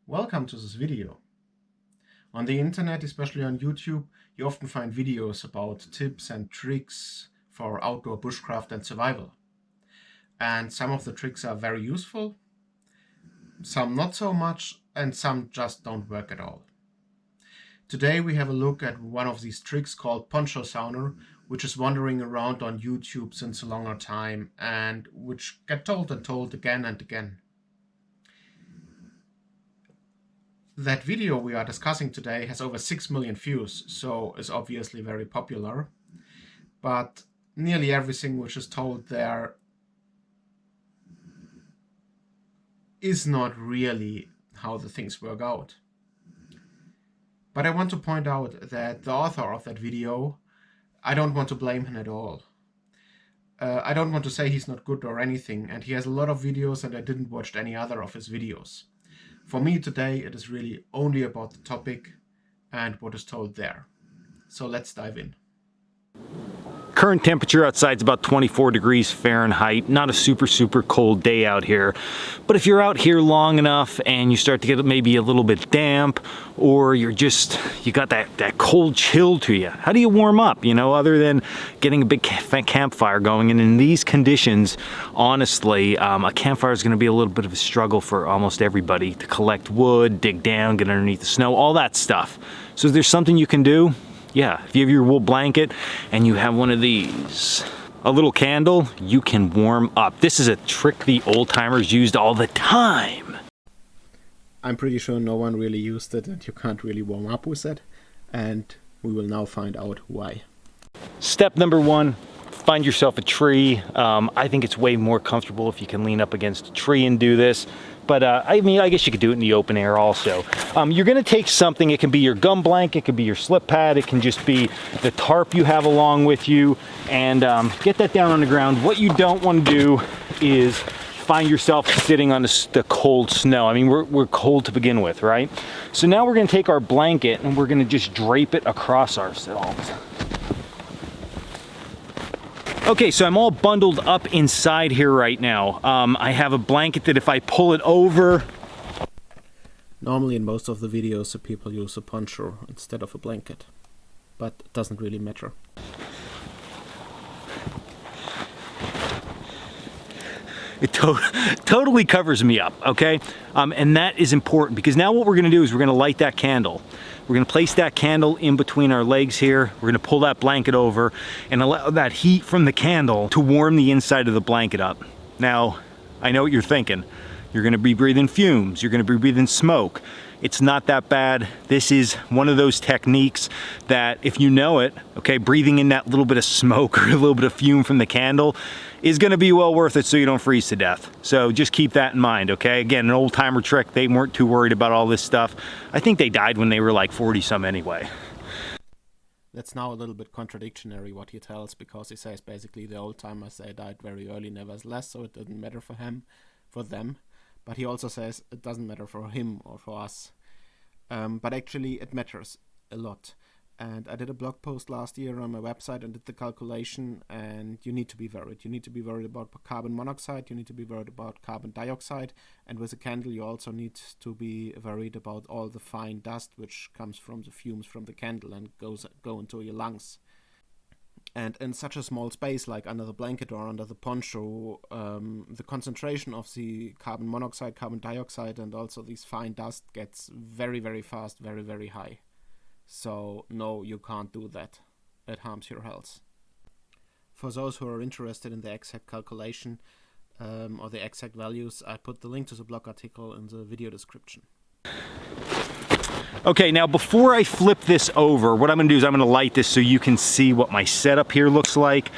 Welcome to this video. On the internet, especially on YouTube, you often find videos about tips and tricks for outdoor bushcraft and survival. And some of the tricks are very useful, some not so much, and some just don't work at all. Today we have a look at one of these tricks called poncho sauna, which is wandering around on YouTube since a longer time and which get told and told again and again. That video we are discussing today has over 6 million views, so is obviously very popular. But nearly everything which is told there is not really how the things work out. But I want to point out that the author of that video, I don't want to blame him at all. I don't want to say he's not good or anything, and he has a lot of videos and I didn't watch any other of his videos. For me today, it is really only about the topic and what is told there. So let's dive in. Current temperature outside is about 24 degrees Fahrenheit. Not a super cold day out here. But if you're out here long enough and you start to get maybe a little bit damp, or you got that cold chill to you, how do you warm up, other than getting a big campfire going? And in these conditions, honestly, a campfire is going to be a little bit of a struggle for almost everybody to collect wood, dig down, get underneath the snow, all that stuff. So is there something you can do? Yeah, if you have your wool blanket and you have one of these, a little candle, you can warm up. This is a trick the old timers used all the time. I'm pretty sure no one really used it and you can't really warm up with it. And we will now find out why. Step number one, find yourself a tree. I think it's way more comfortable if you can lean up against a tree and do this. But I guess you could do it in the open air also. You're gonna take something, it can be your gum blanket, it can be your slip pad, it can just be the tarp you have along with you, and get that down on the ground. What you don't wanna do is find yourself sitting on the cold snow. I mean, we're cold to begin with, right? So now we're gonna take our blanket and we're gonna just drape it across ourselves. Okay, so I'm all bundled up inside here right now. I have a blanket that if I pull it over... Normally in most of the videos the people use a poncho instead of a blanket, but it doesn't really matter. It totally covers me up, okay? And that is important because now what we're gonna do is we're gonna light that candle. We're gonna place that candle in between our legs here. We're gonna pull that blanket over and allow that heat from the candle to warm the inside of the blanket up. Now, I know what you're thinking. You're gonna be breathing fumes, you're gonna be breathing smoke. It's not that bad. This is one of those techniques that if you know it, okay, breathing in that little bit of smoke or a little bit of fume from the candle is gonna be well worth it so you don't freeze to death. So just keep that in mind, okay? Again, an old timer trick, they weren't too worried about all this stuff. I think they died when they were like 40 some anyway. That's now a little bit contradictory what he tells, because he says basically the old timers, they died very early nevertheless, so it didn't matter for them. But he also says it doesn't matter for him or for us. But actually it matters a lot. And I did a blog post last year on my website and did the calculation, and you need to be worried. You need to be worried about carbon monoxide, you need to be worried about carbon dioxide, and with a candle you also need to be worried about all the fine dust which comes from the fumes from the candle and go into your lungs. And in such a small space, like under the blanket or under the poncho, the concentration of the carbon monoxide, carbon dioxide, and also these fine dust gets very fast, very high. So no, you can't do that. It harms your health. For those who are interested in the exact calculation or the exact values, I put the link to the blog article in the video description. Okay, now before I flip this over, what I'm gonna do is I'm gonna light this so you can see what my setup here looks like.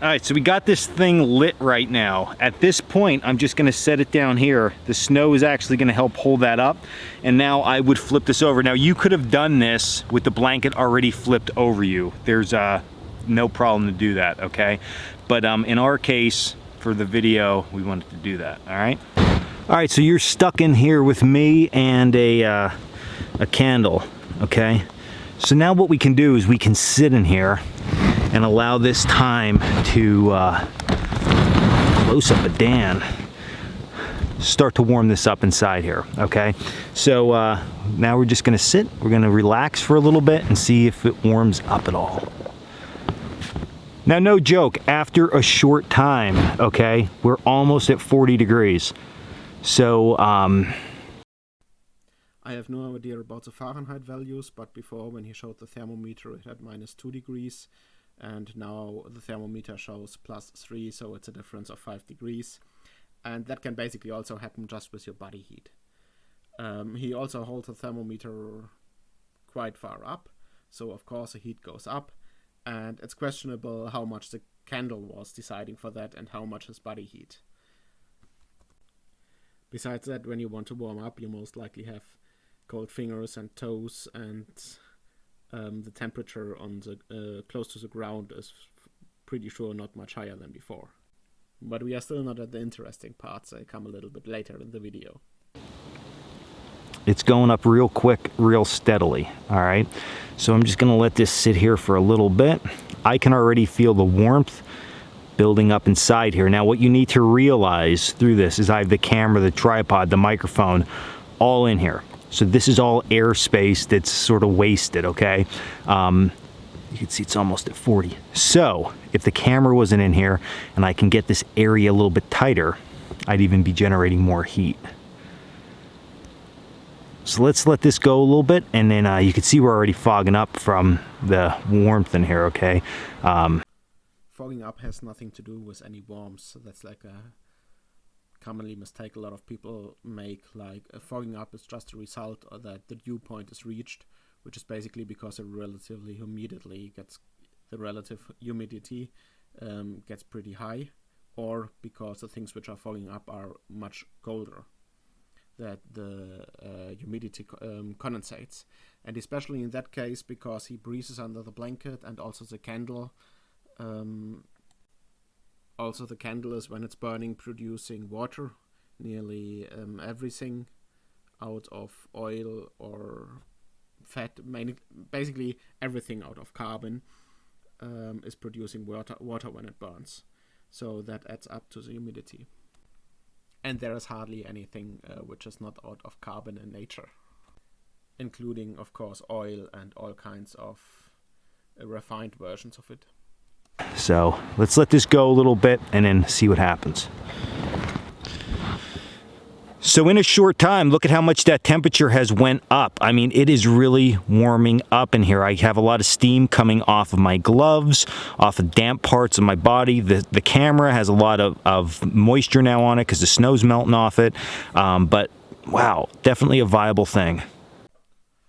All right, so we got this thing lit right now. At this point, I'm just gonna set it down here. The snow is actually gonna help hold that up. And now I would flip this over. Now you could have done this with the blanket already flipped over you. There's no problem to do that, okay? But in our case, for the video, we wanted to do that, all right? All right, so you're stuck in here with me and a candle, okay? So now what we can do is we can sit in here and allow this time to close up a Dan. start to warm this up inside here, okay? So now we're just gonna sit, we're gonna relax for a little bit and see if it warms up at all. Now, no joke, after a short time, okay, we're almost at 40 degrees. So, I have no idea about the Fahrenheit values, but before, when he showed the thermometer, it had -2 degrees, and now the thermometer shows +3, so it's a difference of 5 degrees. And that can basically also happen just with your body heat. He also holds the thermometer quite far up, so of course the heat goes up. And it's questionable how much the candle was deciding for that and how much his body heat. Besides that, when you want to warm up, you most likely have cold fingers and toes, and the temperature on the close to the ground is pretty sure not much higher than before. But we are still not at the interesting parts. They come a little bit later in the video. It's going up real quick, real steadily, all right? So I'm just gonna let this sit here for a little bit. I can already feel the warmth building up inside here. Now, what you need to realize through this is I have the camera, the tripod, the microphone, all in here. So this is all airspace that's sort of wasted, okay? You can see it's almost at 40. So if the camera wasn't in here and I can get this area a little bit tighter, I'd even be generating more heat. So let's let this go a little bit, and then you can see we're already fogging up from the warmth in here, okay? Fogging up has nothing to do with any warmth. So that's like a commonly mistake a lot of people make. Like fogging up is just a result of that the dew point is reached, which is basically because it relative humidity gets pretty high, or because the things which are fogging up are much colder, that the humidity condensates. And especially in that case, because he breathes under the blanket, and also the candle is, when it's burning, producing water. Nearly everything out of oil or fat, basically everything out of carbon is producing water when it burns. So that adds up to the humidity. And there is hardly anything which is not out of carbon in nature, including, of course, oil and all kinds of refined versions of it. So let's let this go a little bit and then see what happens. So in a short time, look at how much that temperature has went up. I mean, it is really warming up in here. I have a lot of steam coming off of my gloves, off of damp parts of my body. The camera has a lot of moisture now on it because the snow's melting off it. But wow, definitely a viable thing.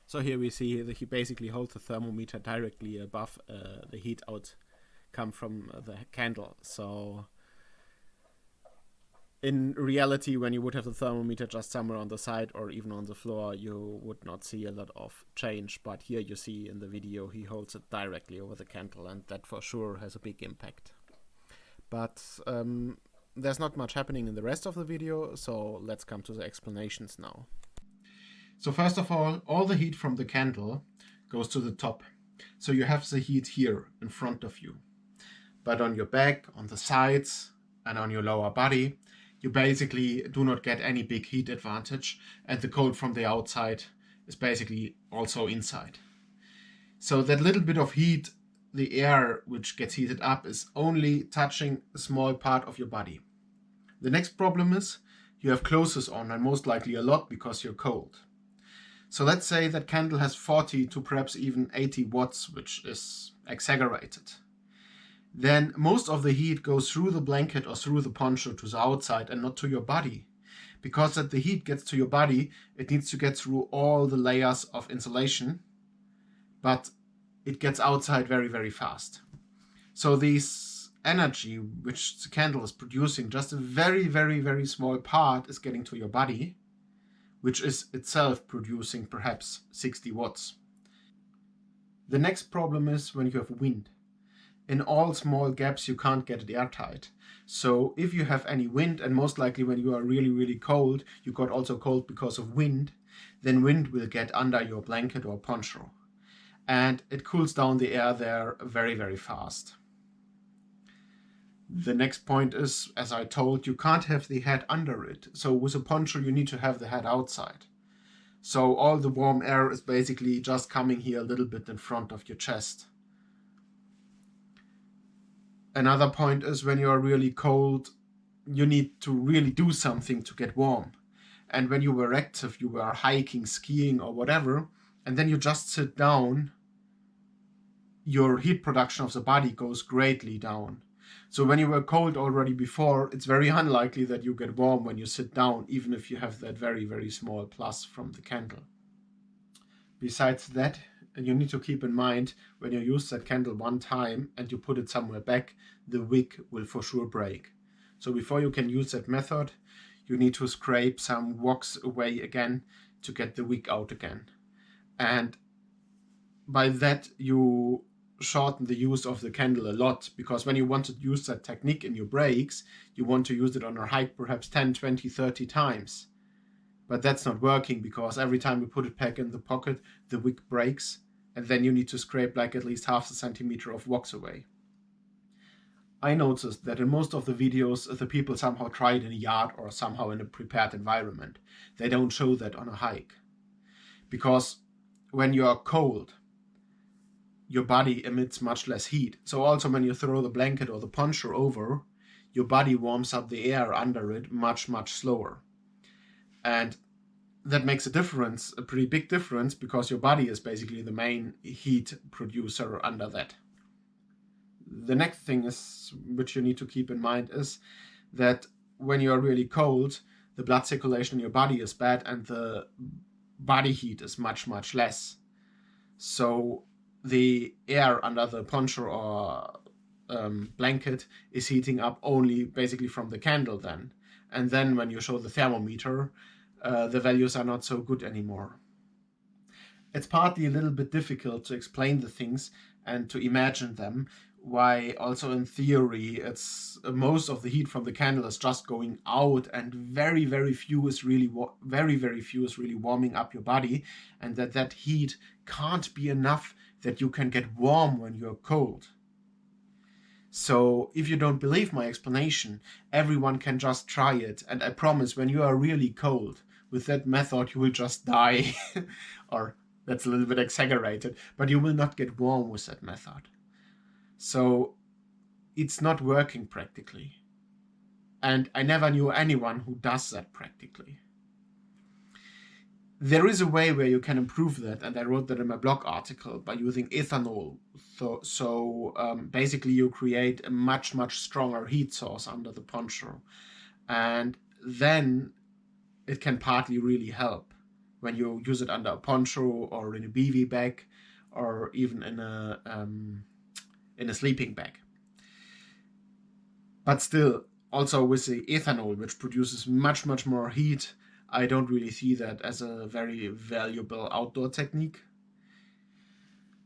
So here we see that he basically holds the thermometer directly above the heat outcome from the candle. So in reality, when you would have the thermometer just somewhere on the side or even on the floor, you would not see a lot of change. But here you see in the video, he holds it directly over the candle, and that for sure has a big impact. But there's not much happening in the rest of the video, so let's come to the explanations now. So first of all the heat from the candle goes to the top. So you have the heat here in front of you. But on your back, on the sides, and on your lower body, you basically do not get any big heat advantage, and the cold from the outside is basically also inside. So that little bit of heat, the air which gets heated up, is only touching a small part of your body. The next problem is you have clothes on, and most likely a lot because you're cold. So let's say that candle has 40 to perhaps even 80 watts, which is exaggerated. Then most of the heat goes through the blanket or through the poncho to the outside and not to your body. Because that the heat gets to your body, it needs to get through all the layers of insulation, but it gets outside very, very fast. So this energy which the candle is producing, just a very, very, very small part is getting to your body, which is itself producing perhaps 60 watts. The next problem is when you have wind. In all small gaps you can't get it airtight. So if you have any wind, and most likely when you are really, really cold, you got also cold because of wind, then wind will get under your blanket or poncho. And it cools down the air there very, very fast. The next point is, as I told, you can't have the head under it. So with a poncho, you need to have the head outside. So all the warm air is basically just coming here a little bit in front of your chest. Another point is, when you are really cold, you need to really do something to get warm. And when you were active, you were hiking, skiing or whatever, and then you just sit down, your heat production of the body goes greatly down. So when you were cold already before, it's very unlikely that you get warm when you sit down, even if you have that very, very small plus from the candle. Besides that, you need to keep in mind, when you use that candle one time and you put it somewhere back, the wick will for sure break. So before you can use that method, you need to scrape some wax away again to get the wick out again. And by that you shorten the use of the candle a lot, because when you want to use that technique in your breaks, you want to use it on a hike perhaps 10, 20, 30 times. But that's not working, because every time you put it back in the pocket, the wick breaks, and then you need to scrape like at least half a centimeter of wax away. I noticed that in most of the videos, the people somehow try it in a yard or somehow in a prepared environment. They don't show that on a hike. Because when you are cold, your body emits much less heat. So also when you throw the blanket or the poncho over, your body warms up the air under it much, much slower. And that makes a difference, a pretty big difference, because your body is basically the main heat producer under that. The next thing is, which you need to keep in mind, is that when you are really cold, the blood circulation in your body is bad and the body heat is much, much less. So the air under the poncho or blanket is heating up only basically from the candle then. And then when you show the thermometer, the values are not so good anymore. It's partly a little bit difficult to explain the things and to imagine them, why also in theory it's most of the heat from the candle is just going out, and very few is really warming up your body, and that heat can't be enough that you can get warm when you're cold. So if you don't believe my explanation, everyone can just try it, and I promise, when you are really cold, with that method you will just die. Or that's a little bit exaggerated, but you will not get warm with that method. So it's not working practically. And I never knew anyone who does that practically. There is a way where you can improve that, and I wrote that in my blog article, by using ethanol. So basically you create a much stronger heat source under the poncho. And then it can partly really help when you use it under a poncho or in a BV bag or even in a sleeping bag. But still, also with the ethanol, which produces much more heat, I don't really see that as a very valuable outdoor technique.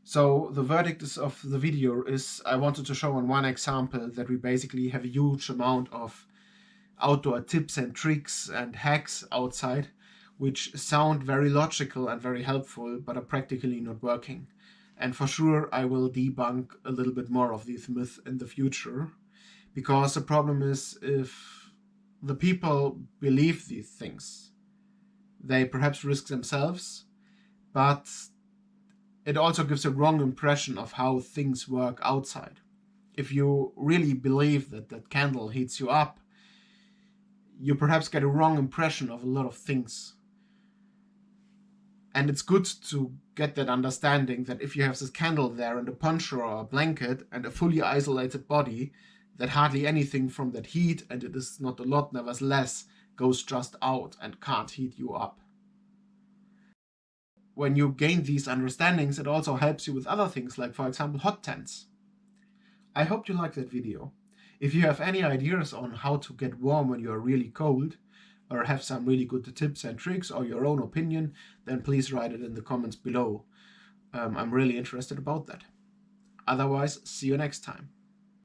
So the verdict of the video is, I wanted to show on one example that we basically have a huge amount of outdoor tips and tricks and hacks outside, which sound very logical and very helpful, but are practically not working. And for sure I will debunk a little bit more of these myths in the future, because the problem is, if the people believe these things, they perhaps risk themselves, but it also gives a wrong impression of how things work outside. If you really believe that that candle heats you up, you perhaps get a wrong impression of a lot of things. And it's good to get that understanding that if you have this candle there and a poncho or a blanket and a fully isolated body, that hardly anything from that heat, and it is not a lot, nevertheless, goes just out and can't heat you up. When you gain these understandings, it also helps you with other things, like for example hot tents. I hope you liked that video. If you have any ideas on how to get warm when you are really cold, or have some really good tips and tricks or your own opinion, then please write it in the comments below. I'm really interested about that. Otherwise, see you next time.